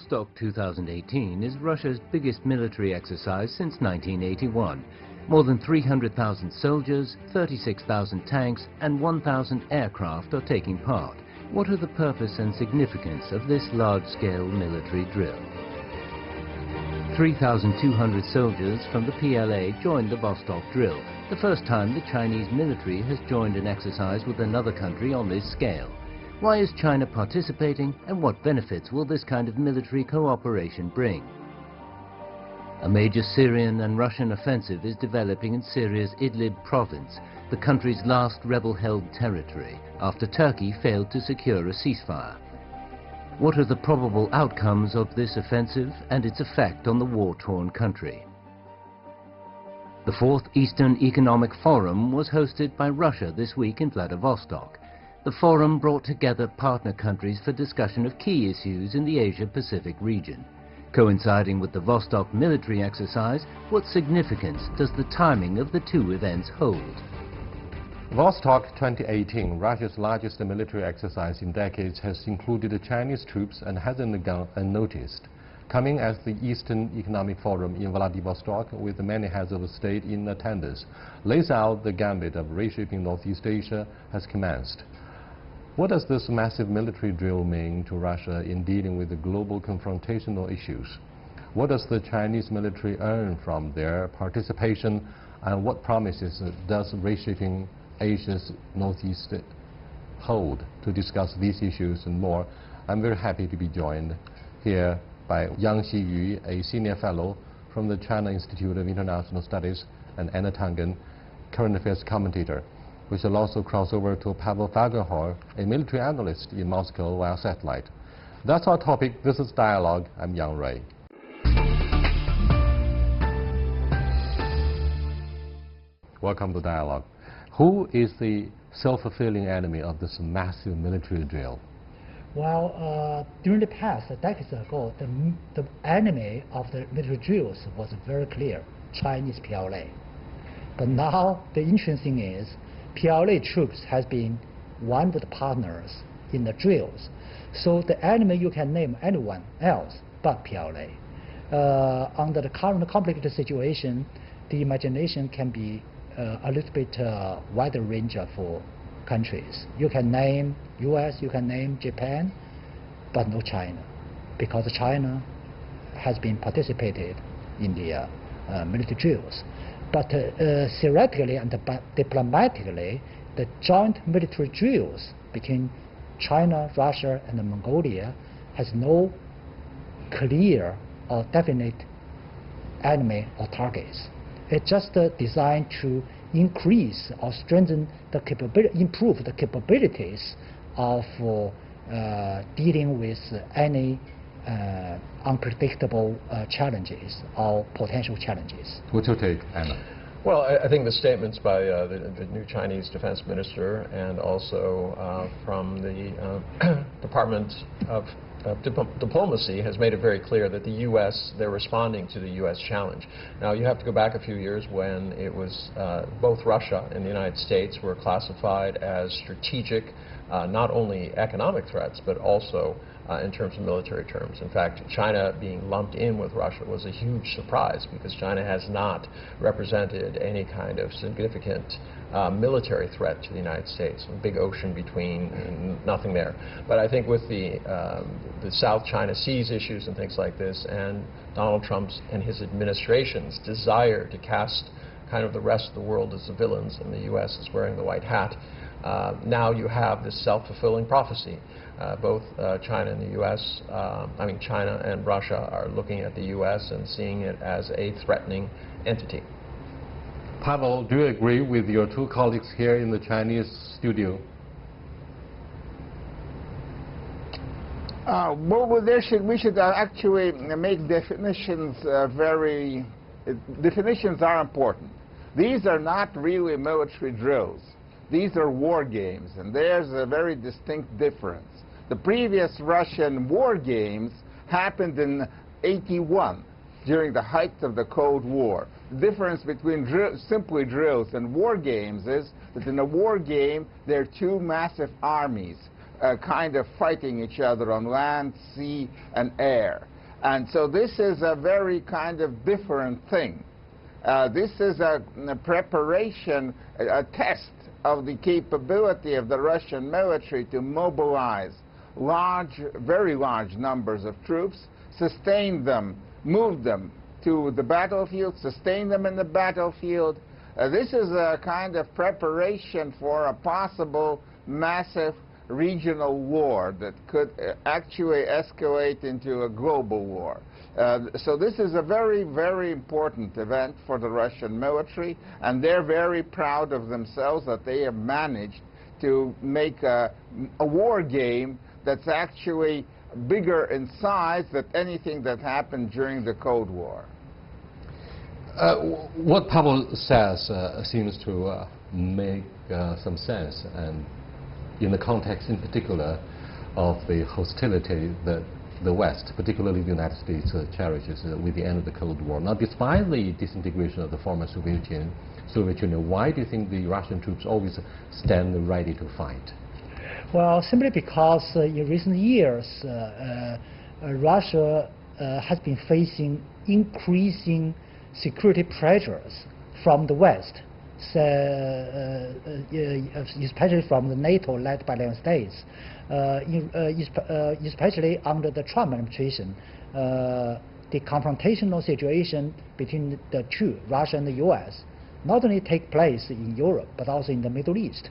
Vostok 2018 is Russia's biggest military exercise since 1981. More than 300,000 soldiers, 36,000 tanks and 1,000 aircraft are taking part. What are the purpose and significance of this large-scale military drill? 3,200 soldiers from the PLA joined the Vostok drill, the first time the Chinese military has joined an exercise with another country on this scale. Why is China participating, and what benefits will this kind of military cooperation bring? A major Syrian and Russian offensive is developing in Syria's Idlib province, the country's last rebel-held territory, after Turkey failed to secure a ceasefire. What are the probable outcomes of this offensive and its effect on the war-torn country? The Fourth Eastern Economic Forum was hosted by Russia this week in Vladivostok. The forum brought together partner countries for discussion of key issues in the Asia-Pacific region. Coinciding with the Vostok military exercise, what significance does the timing of the two events hold? Vostok 2018, Russia's largest military exercise in decades, has included Chinese troops and hasn't gone unnoticed. Coming as the Eastern Economic Forum in Vladivostok, with many heads of state in attendance, lays out the gambit of reshaping Northeast Asia has commenced. What does this massive military drill mean to Russia in dealing with the global confrontational issues? What does the Chinese military earn from their participation, and what promises does reshaping Asia's Northeast hold? To discuss these issues and more, I'm very happy to be joined here by Yang Xiyu, a senior fellow from the China Institute of International Studies, and Anna Tangen, current affairs commentator. We shall also cross over to Pavel Fagerhor, a military analyst in Moscow via satellite. That's our topic. This is Dialogue. I'm Yang Ray. Welcome to Dialogue. Who is the self-fulfilling enemy of this massive military drill? Well, during the past, decades ago, the enemy of the military drills was very clear, Chinese PLA. But now, the interesting thing is, PLA troops has been one of the partners in the drills. So the enemy, you can name anyone else but PLA. Under the current complicated situation, the imagination can be a little bit wider range of countries. You can name US, you can name Japan, but no China, because China has been participated in the military drills. But theoretically and diplomatically, the joint military drills between China, Russia, and Mongolia has no clear or definite enemy or targets. It's just designed to increase or strengthen the capability, improve the capabilities of dealing with any unpredictable challenges or potential challenges. What's your take, Anna? Well, I think the statements by the new Chinese defense minister and also from the Department of Diplomacy has made it very clear that the U.S., they're responding to the U.S. challenge. Now, you have to go back a few years when it was both Russia and the United States were classified as strategic, not only economic threats, but also in terms of military terms. In fact, China being lumped in with Russia was a huge surprise because China has not represented any kind of significant military threat to the United States. A big ocean between, and nothing there. But I think with the South China Seas issues and things like this, and Donald Trump's and his administration's desire to cast kind of the rest of the world as the villains, and the U.S. is wearing the white hat, now you have this self-fulfilling prophecy. Both China and the U.S., China and Russia are looking at the U.S. and seeing it as a threatening entity. Pavel, do you agree with your two colleagues here in the Chinese studio? We should actually make definitions definitions are important. These are not really military drills. These are war games, and there's a very distinct difference. The previous Russian war games happened in '81, during the height of the Cold War. The difference between simply drills and war games is that in a war game, there are two massive armies kind of fighting each other on land, sea, and air. And so this is a very kind of different thing. This is a preparation, a test of the capability of the Russian military to mobilize very large numbers of troops, sustain them, move them to the battlefield, sustain them in the battlefield. This is a kind of preparation for a possible massive regional war that could actually escalate into a global war. So this is a very, very important event for the Russian military, and they're very proud of themselves that they have managed to make a war game that's actually bigger in size than anything that happened during the Cold War. What Pavel says seems to make some sense, and in the context in particular of the hostility that the West, particularly the United States, cherishes with the end of the Cold War. Now, despite the disintegration of the former Soviet Union, why do you think the Russian troops always stand ready to fight? Well, simply because in recent years, Russia has been facing increasing security pressures from the West, especially from the NATO led by the United States, especially under the Trump administration. The confrontational situation between the two, Russia and the U.S., not only take place in Europe, but also in the Middle East.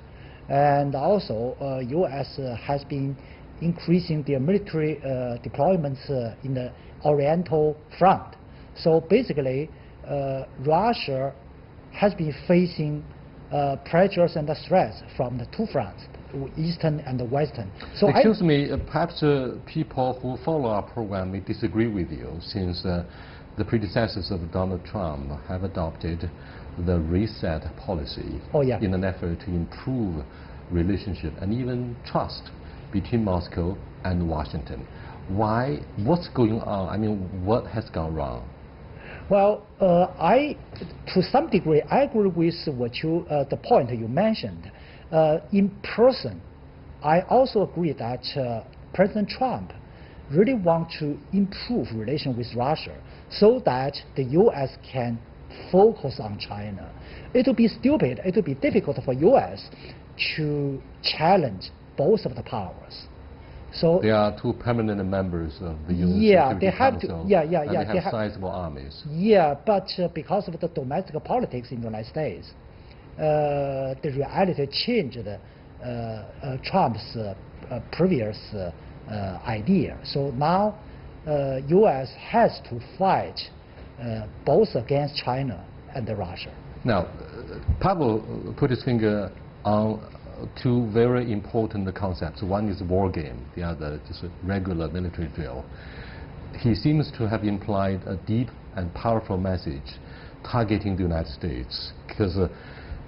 And also, U.S. has been increasing their military deployments in the Oriental front. So basically, Russia has been facing pressures and threats from the two fronts, Eastern and the Western. So excuse me, perhaps people who follow our program may disagree with you, since the predecessors of Donald Trump have adopted the reset policy in an effort to improve relationship and even trust between Moscow and Washington. Why? What's going on? I mean, what has gone wrong? Well, to some degree, I agree with what the point you mentioned. In person, I also agree that President Trump really wants to improve relations with Russia so that the U.S. can focus on China. It would be stupid, it would be difficult for U.S. to challenge both of the powers. So they are two permanent members of the UN Security Council, and they have sizable armies. Yeah, but because of the domestic politics in the United States, the reality changed Trump's previous idea. So now U.S. has to fight both against China and Russia. Now, Pavel put his finger on two very important concepts. One is war game, the other just a regular military drill. He seems to have implied a deep and powerful message targeting the United States, because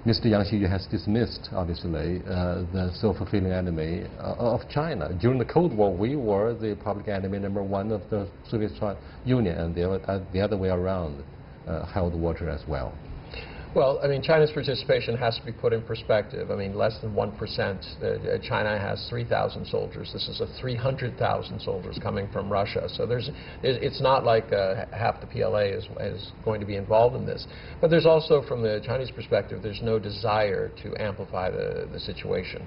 Mr. Yang Xiyu has dismissed, obviously, the self-fulfilling enemy of China. During the Cold War, we were the public enemy #1 of the Soviet Union, and the other way around held water as well. Well, I mean, China's participation has to be put in perspective. I mean, less than 1%. China has 3,000 soldiers. This is 300,000 soldiers coming from Russia. So it's not like half the PLA is going to be involved in this. But there's also, from the Chinese perspective, there's no desire to amplify the situation.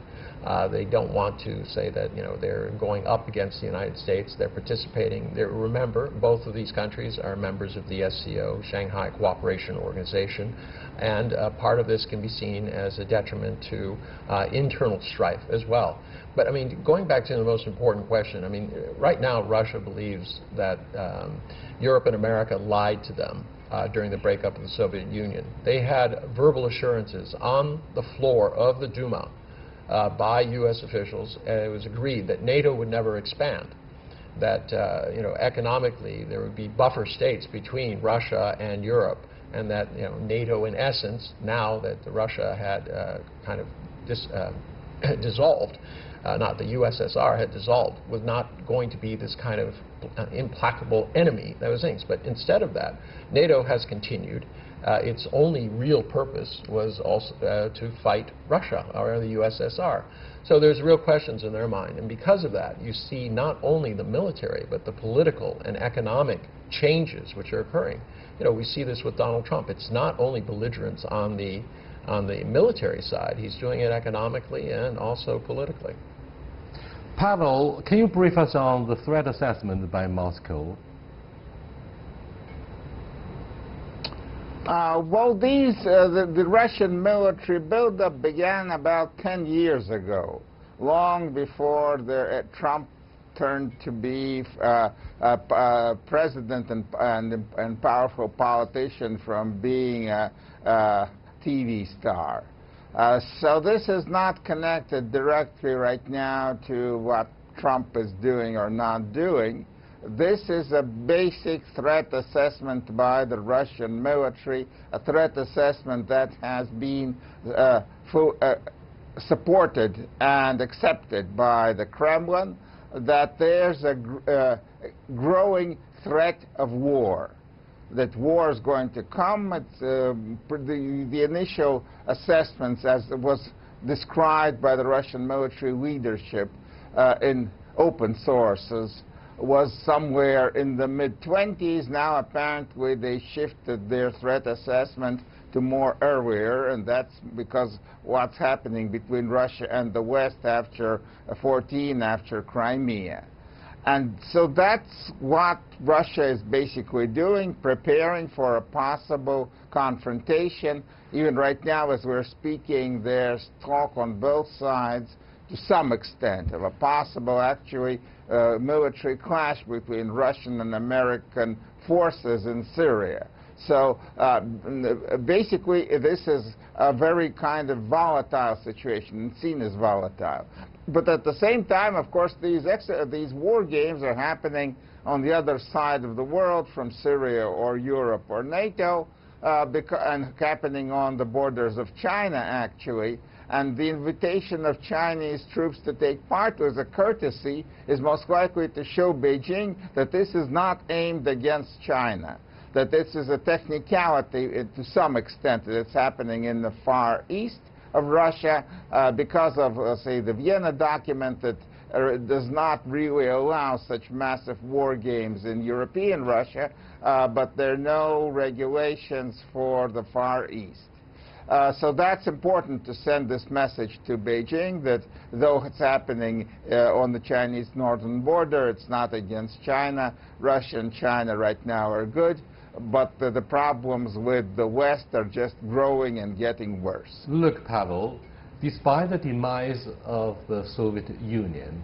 They don't want to say that, you know, they're going up against the United States. They're participating. Remember, both of these countries are members of the SCO, Shanghai Cooperation Organization. And part of this can be seen as a detriment to internal strife as well. But I mean, going back to the most important question, I mean, right now Russia believes that Europe and America lied to them during the breakup of the Soviet Union. They had verbal assurances on the floor of the Duma by U.S. officials, and it was agreed that NATO would never expand, that you know, economically there would be buffer states between Russia and Europe, and that, you know, NATO, in essence, now that Russia had kind of dissolved, not the USSR, had dissolved, was not going to be this kind of implacable enemy that was things. But instead of that, NATO has continued. Its only real purpose was also to fight Russia or the USSR. So there's real questions in their mind. And because of that, you see not only the military, but the political and economic changes which are occurring. You know, we see this with Donald Trump. It's not only belligerence on the military side. He's doing it economically and also politically. Pavel, can you brief us on the threat assessment by Moscow? Well, the Russian military buildup began about 10 years ago, long before Trump turned to be president and powerful politician from being a TV star. So this is not connected directly right now to what Trump is doing or not doing. This is a basic threat assessment by the Russian military, a threat assessment that has been supported and accepted by the Kremlin, that there's a growing threat of war, that war is going to come. It's, the initial assessments, as it was described by the Russian military leadership in open sources, was somewhere in the mid-20s. Now apparently they shifted their threat assessment to more earlier, and that's because what's happening between Russia and the West after 14, after Crimea. And so that's what Russia is basically doing, preparing for a possible confrontation. Even right now, as we're speaking, there's talk on both sides, to some extent, of a possible, actually, military clash between Russian and American forces in Syria. So basically, this is a very kind of volatile situation, and seen as volatile. But at the same time, of course, these war games are happening on the other side of the world, from Syria or Europe or NATO, and happening on the borders of China, actually. And the invitation of Chinese troops to take part as a courtesy is most likely to show Beijing that this is not aimed against China, that this is a technicality to some extent, that it's happening in the Far East of Russia because of, say, the Vienna document that does not really allow such massive war games in European Russia, but there are no regulations for the Far East. So that's important to send this message to Beijing, that though it's happening on the Chinese northern border, it's not against China. Russia and China right now are good, but the problems with the West are just growing and getting worse. Look, Pavel, despite the demise of the Soviet Union,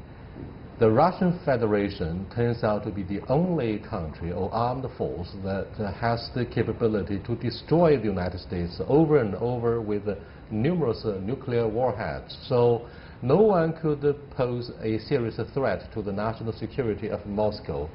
the Russian Federation turns out to be the only country or armed force that has the capability to destroy the United States over and over with numerous nuclear warheads. So no one could pose a serious threat to the national security of Moscow.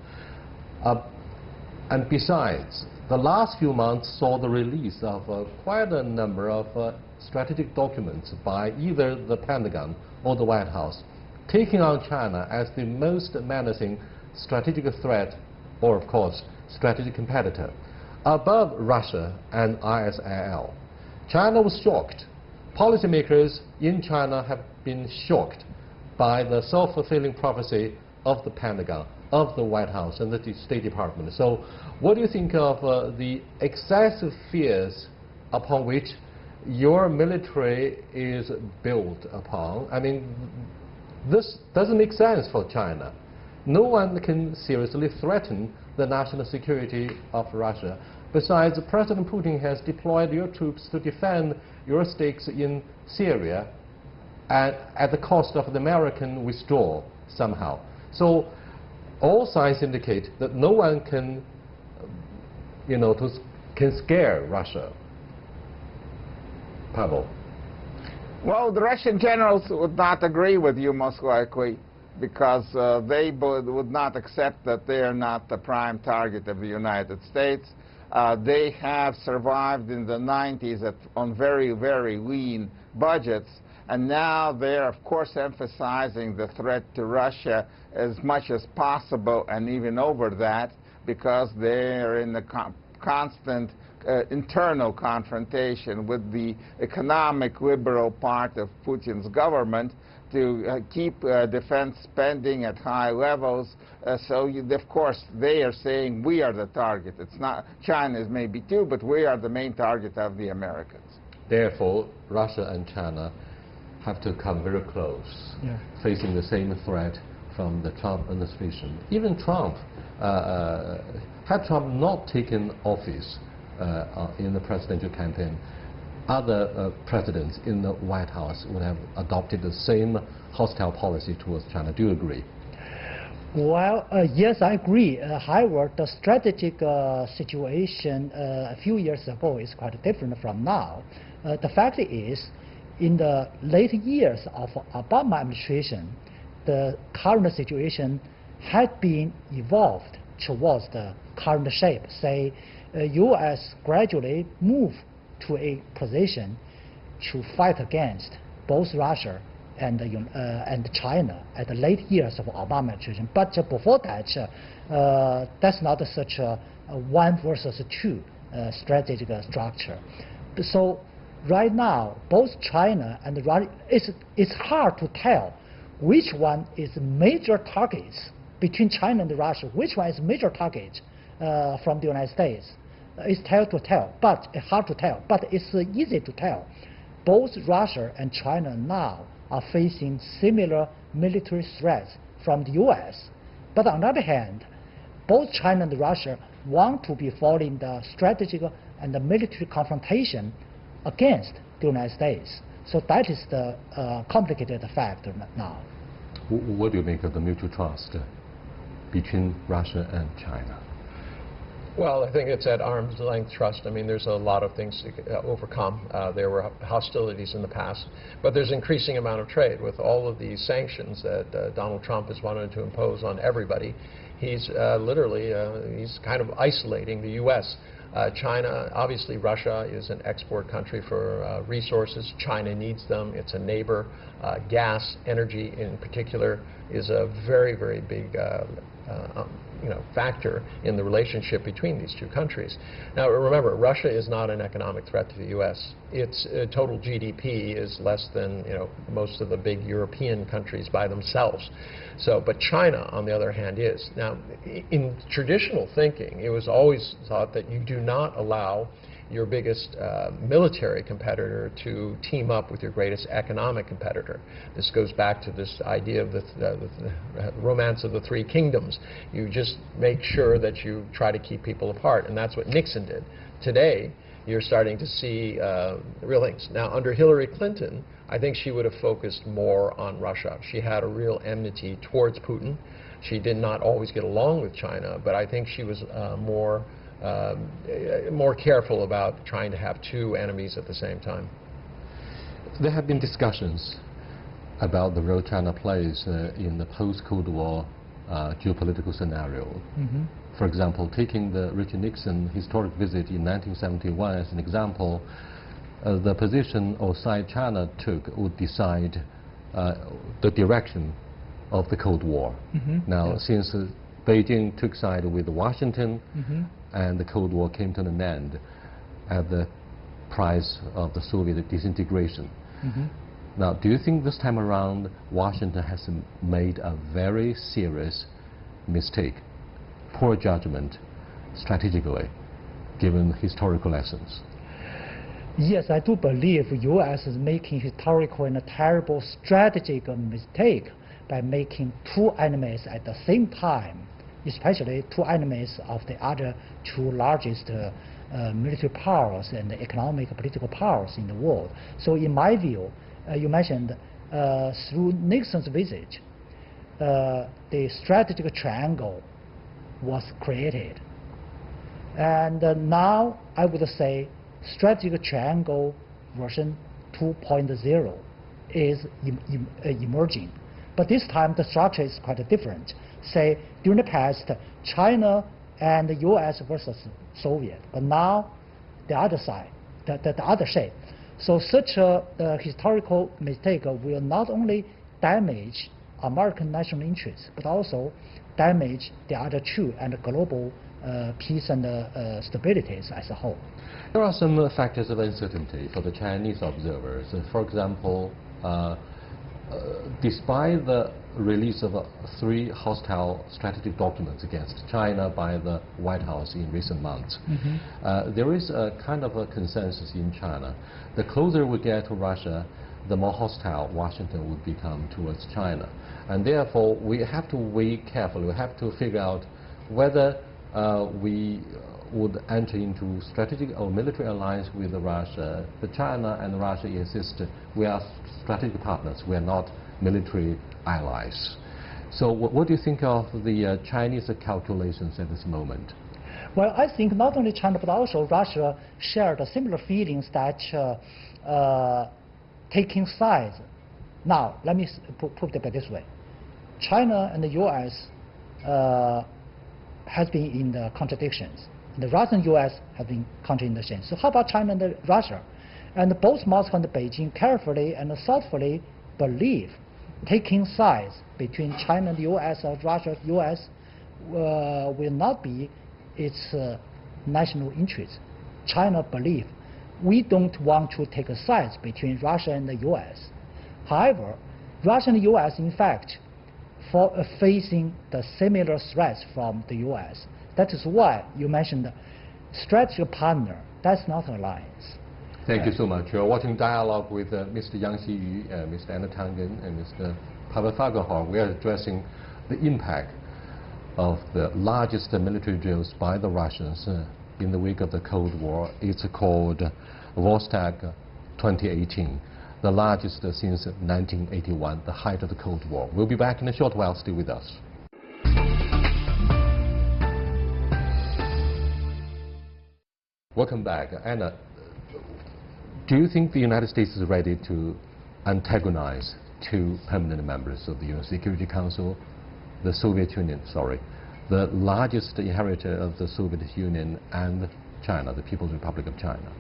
And besides, the last few months saw the release of quite a number of strategic documents by either the Pentagon or the White House, taking on China as the most menacing strategic threat, or of course, strategic competitor, above Russia and ISIL. China was shocked. Policymakers in China have been shocked by the self-fulfilling prophecy of the Pentagon, of the White House and the State Department. So what do you think of the excessive fears upon which your military is built upon? I mean, this doesn't make sense for China. No one can seriously threaten the national security of Russia. Besides, President Putin has deployed your troops to defend your stakes in Syria at the cost of the American withdrawal somehow. So all signs indicate that no one can, can scare Russia. Pavel. Well, the Russian generals would not agree with you, most likely, because they would not accept that they are not the prime target of the United States. They have survived in the 90s on very, very lean budgets, And now they're, of course, emphasizing the threat to Russia as much as possible and even over that, because they're in the constant internal confrontation with the economic liberal part of Putin's government to keep defense spending at high levels. Of course, they are saying we are the target. It's not, China is maybe too, but we are the main target of the Americans. Therefore, Russia and China have to come very close, facing the same threat from the Trump administration. Even Trump, had Trump not taken office in the presidential campaign, other presidents in the White House would have adopted the same hostile policy towards China. Do you agree? Well, yes, I agree. However, the strategic situation a few years ago is quite different from now. The fact is, in the late years of Obama administration, the current situation had been evolved towards the current shape. Say, U.S. gradually moved to a position to fight against both Russia and China at the late years of Obama administration. But before that, that's not such a one versus two strategic structure. So right now, both China and Russia, it's hard to tell which one is major targets between China and Russia. Which one is major target from the United States? It's hard to tell, but it's easy to tell. Both Russia and China now are facing similar military threats from the U.S. But on the other hand, both China and Russia want to be following the strategic and the military confrontation against the United States. So that is the complicated factor now. What do you make of the mutual trust between Russia and China? Well, I think it's at arm's length trust. I mean, there's a lot of things to overcome. There were hostilities in the past, but there's increasing amount of trade with all of these sanctions that Donald Trump has wanted to impose on everybody. He's literally, he's kind of isolating the U.S. China, obviously Russia is an export country for resources. China needs them. It's a neighbor. Gas, energy in particular, is a very, very big factor in the relationship between these two countries. Now remember, Russia is not an economic threat to the U.S. Its total GDP is less than most of the big European countries by themselves. So, but China, on the other hand, is. Now, in traditional thinking, it was always thought that you do not allow your biggest military competitor to team up with your greatest economic competitor. This goes back to this idea of the romance of the three kingdoms. You just make sure that you try to keep people apart, and that's what Nixon did. Today, you're starting to see real things. Now, under Hillary Clinton, I think she would have focused more on Russia. She had a real enmity towards Putin. She did not always get along with China, but I think she was more careful about trying to have two enemies at the same time. There have been discussions about the role China plays in the post-Cold War geopolitical scenario. Mm-hmm. For example, taking the Richard Nixon historic visit in 1971 as an example, the position or side China took would decide the direction of the Cold War. Mm-hmm. Now, since Beijing took side with Washington, mm-hmm. and the Cold War came to an end at the price of the Soviet disintegration. Mm-hmm. Now, do you think this time around Washington has made a very serious mistake, poor judgment strategically, given historical lessons? Yes, I do believe the U.S. is making historical and a terrible strategic mistake by making two enemies at the same time, especially two enemies of the other two largest military powers and economic political powers in the world. So in my view, you mentioned through Nixon's visit, the strategic triangle was created. And now I would say strategic triangle version 2.0 is emerging. But this time the structure is quite different. Say, during the past, China and the U.S. versus Soviet, but now the other side, the other shape. So such a historical mistake will not only damage American national interests, but also damage the other two and global peace and stabilities as a whole. There are some factors of uncertainty for the Chinese observers. For example, despite the release of 3 hostile strategic documents against China by the White House in recent months, there is a kind of a consensus in China. The closer we get to Russia, the more hostile Washington would become towards China. And therefore, we have to weigh carefully. We have to figure out whether we would enter into strategic or military alliance with Russia. The China and Russia insist we are strategic partners. We are not military allies. So what do you think of the Chinese calculations at this moment? Well, I think not only China but also Russia shared similar feelings that taking sides. Now, let me put it this way. China and the U.S. has been in the contradictions. The Russia and U.S. have been contradictions. So how about China and Russia? And both Moscow and Beijing carefully and thoughtfully believe taking sides between China and the U.S. or Russia and U.S. Will not be its national interest. China believes we don't want to take sides between Russia and the U.S. However, Russia and the U.S. in fact facing the similar threats from the U.S. That is why you mentioned strategic partner. That's not alliance. Thank you so much. You're watching Dialogue with Mr. Yang Xiyu, Mr. Anna Tangen, and Mr. Pavel Fagerholm. We are addressing the impact of the largest military drills by the Russians in the wake of the Cold War. It's called Vostok 2018, the largest since 1981, the height of the Cold War. We'll be back in a short while. Stay with us. Welcome back. Anna, do you think the United States is ready to antagonize 2 permanent members of the UN Security Council, the Soviet Union, the largest inheritor of the Soviet Union, and China, the People's Republic of China?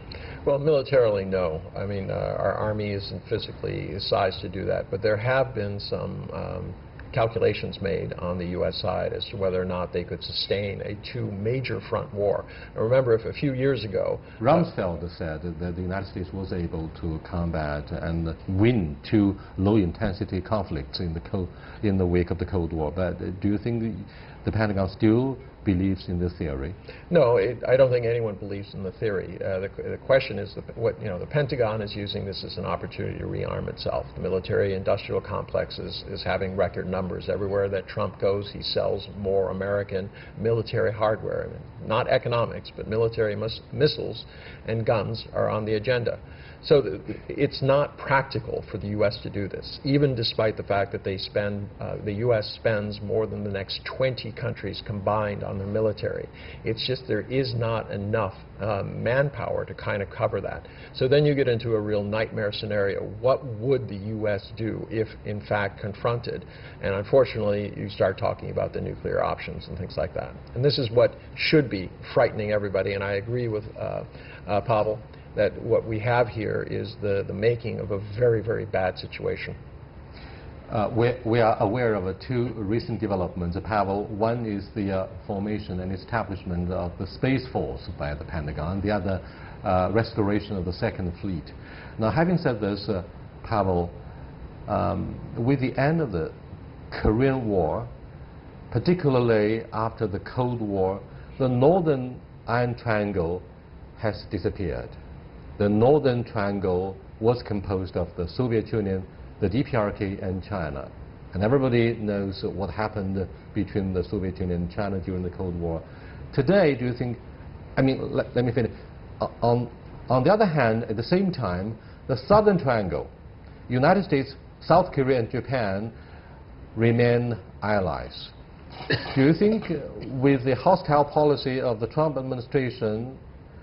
Well, militarily, no. I mean, our army isn't physically sized to do that, but there have been some calculations made on the U.S. side as to whether or not they could sustain a 2 major front war. Now, remember, if a few years ago... Rumsfeld said that the United States was able to combat and win 2 low-intensity conflicts in the wake of the Cold War. But do you think the Pentagon still believes in this theory? No, I don't think anyone believes in the theory. The question is the Pentagon is using this as an opportunity to rearm itself. The military-industrial complex is having record numbers. Everywhere that Trump goes, he sells more American military hardware. I mean, not economics, but military missiles and guns are on the agenda. So it's not practical for the U.S. to do this, even despite the fact that the U.S. spends more than the next 20 countries combined on their military. It's just there is not enough manpower to kind of cover that. So then you get into a real nightmare scenario. What would the U.S. do if, in fact, confronted? And unfortunately, you start talking about the nuclear options and things like that. And this is what should be frightening everybody. And I agree with Pavel that what we have here is the making of a very, very bad situation. We are aware of 2 recent developments, Pavel. One is the formation and establishment of the Space Force by the Pentagon, the other restoration of the 2nd Fleet. Now, having said this, Pavel, with the end of the Korean War, particularly after the Cold War, the Northern Iron Triangle has disappeared. The Northern Triangle was composed of the Soviet Union, the DPRK, and China. And everybody knows what happened between the Soviet Union and China during the Cold War. Today, do you think, I mean, let me finish. On the other hand, at the same time, the Southern Triangle, United States, South Korea, and Japan remain allies. Do you think with the hostile policy of the Trump administration,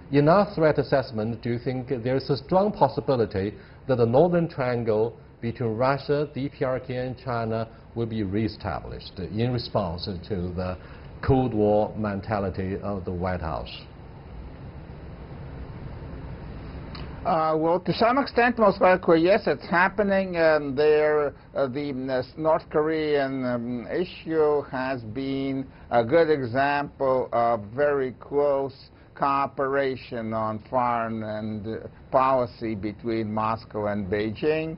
in our threat assessment, do you think there is a strong possibility that the Northern Triangle between Russia, DPRK, and China will be reestablished in response to the Cold War mentality of the White House? Well, to some extent, most likely, yes, it's happening. The North Korean issue has been a good example of very close cooperation on foreign and policy between Moscow and Beijing.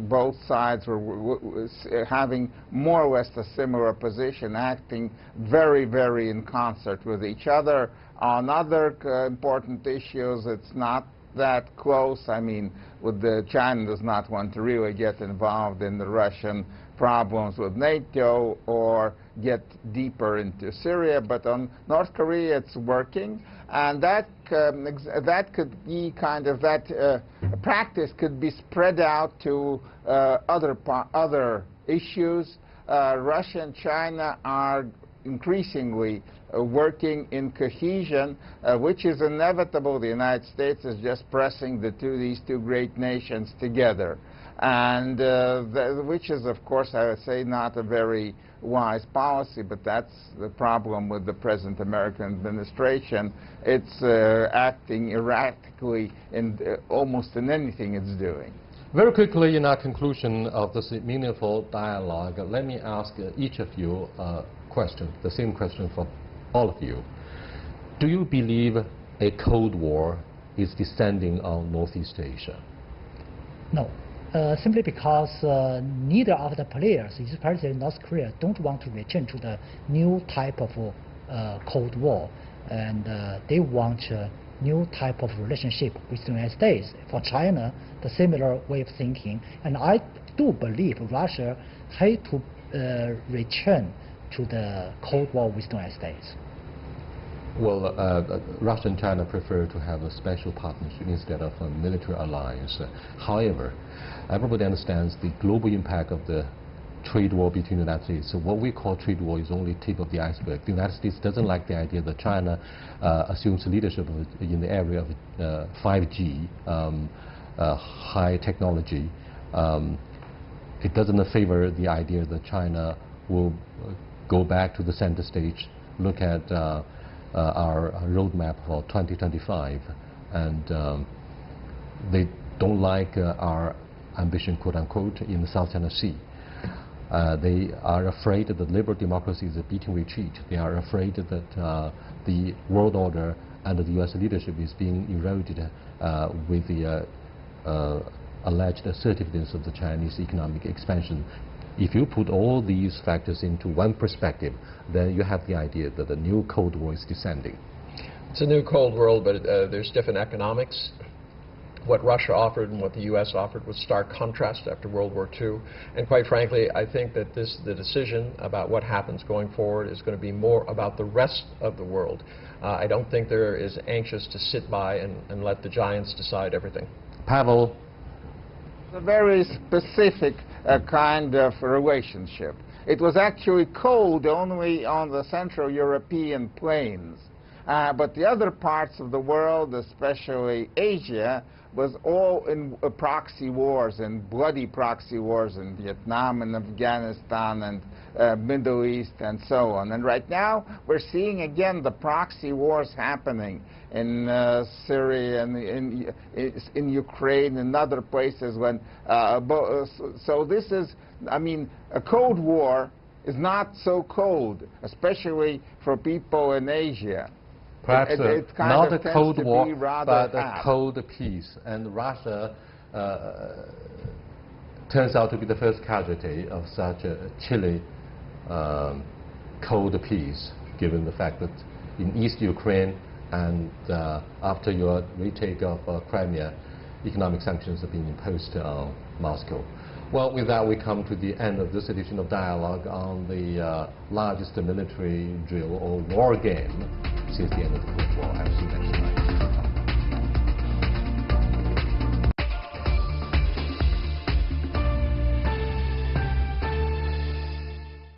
Both sides were having more or less a similar position, acting very, very in concert with each other. On other important issues, it's not that close. I mean, China does not want to really get involved in the Russian problems with NATO or get deeper into Syria, but on North Korea it's working, and that could be kind of practice could be spread out to other issues. Russia and China are increasingly working in cohesion, which is inevitable. The United States is just pressing these two great nations together, and which is, of course, I would say, not a very wise policy, but that's the problem with the present American administration. It's acting erratically in almost in anything it's doing. Very quickly, in our conclusion of this meaningful dialogue, let me ask each of you a question, the same question for all of you. Do you believe a Cold War is descending on Northeast Asia? No. Simply because neither of the players, especially North Korea, don't want to return to the new type of Cold War, and they want a new type of relationship with the United States. For China, the similar way of thinking, and I do believe Russia had to return to the Cold War with the United States. Well, Russia and China prefer to have a special partnership instead of a military alliance. However, everybody understands the global impact of the trade war between the United States. So what we call trade war is only tip of the iceberg. The United States doesn't like the idea that China assumes leadership in the area of 5G, high technology. It doesn't favor the idea that China will go back to the center stage, look at our roadmap for 2025, and they don't like our ambition, quote unquote, in the South China Sea. They are afraid that liberal democracy is a beating retreat. They are afraid that the world order under the U.S. leadership is being eroded with the alleged assertiveness of the Chinese economic expansion. If you put all these factors into one perspective, then you have the idea that the new Cold War is descending. It's a new Cold War, but there's different economics. What Russia offered and what the U.S. offered was stark contrast after World War II. And quite frankly, I think that the decision about what happens going forward is going to be more about the rest of the world. I don't think they're as anxious to sit by and let the giants decide everything. Pavel? A very specific kind of relationship. It was actually cold only on the Central European plains. But the other parts of the world, especially Asia, was all in proxy wars and bloody proxy wars in Vietnam and Afghanistan and Middle East and so on. And right now we're seeing again the proxy wars happening in Syria and in Ukraine and other places. So this is, I mean, a Cold War is not so cold, especially for people in Asia. Perhaps not a Cold War, but a cold peace. And Russia turns out to be the first casualty of such a chilly, cold peace, given the fact that in East Ukraine and after your retake of Crimea, economic sanctions have been imposed on Moscow. Well, with that, we come to the end of this edition of Dialogue on the largest military drill or war game since the end of the Cold War. I'll see you next time.